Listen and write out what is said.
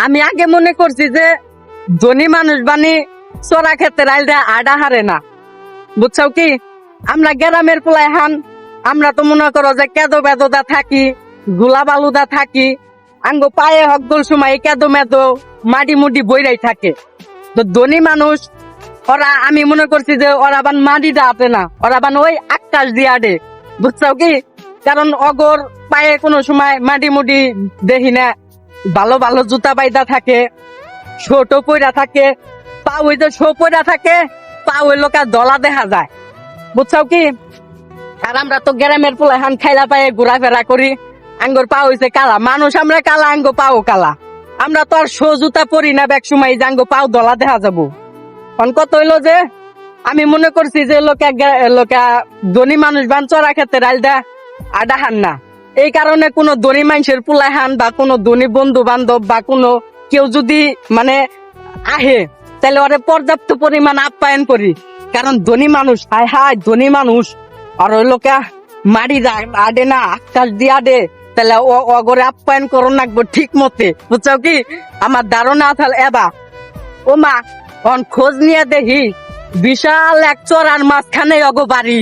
আমি আগে মনে করছি যে ধনী মানুষ বানি চোরা ক্ষেত্রে আইলটা আডা হারে না, বুঝছো কি? আমরা গ্রামের পোলায় হান, আমরা তো মনে করো যে কেদো বেদোদা থাকি, গুলা বালুদা থাকি, আঙ্গো পায়ে হকদল সময় কেদো মেদো মাটি মুটি বইরাই থাকে। তো ধনী মানুষ ওরা, আমি মনে করছি যে ওরা বান মাটিটা আটে না, ওরা বান ওই আকাশ দিয়ে আডে, বুঝছো কি? কারণ অগর পায়ে কোনো সময় মাটি মুটি দেখি না, ভালো ভালো জুতা বাইদা থাকে, ছোট পয়রা থাকে, পা ওই যে শো পয়রা থাকে, পা ওই লোকা দলা দেখা যায়, বুঝছো কি? আর আমরা তো গ্রামের পোলা হান খাইলা পায়ে ঘোরাফেরা করি, আঙ্গর পা হইছে কালা, মানুষ আমরা কালা, আঙ্গ পাও কালা। আমরা তো আর শো জুতা পরি না ব্যাক সময় যে আঙ্গ পাও দলা দেখা যাবো। এখন কত হইলো যে আমি মনে করছি যে লোকা ধনী মানুষ বান চড়া খেতে রাইলদা আডা হান না, এই কারণে কোনো ধনী মানুষের পোলা হান বা কোনো ধনী বন্ধু বান্ধব বা কোনো কেউ যদি মানে আহে, তাহলে ওরে পর্যাপ্ত পরিমাণ আপ্যায়ন করি। কারণ ধনী মানুষ, হায় হায় ধনী মানুষ, আর ওই লোকা মারি আডে না, আকাশ দিয়ে আডে, তাহলে অগরে আপ্যায়ন করো নাকবো ঠিক মতে, বুঝছো কি? আমার ধারণা তাহলে এবা ও মা, খোঁজ নিয়ে দেখি বিশাল এক চড়ার মাঝখানে অগো বাড়ি।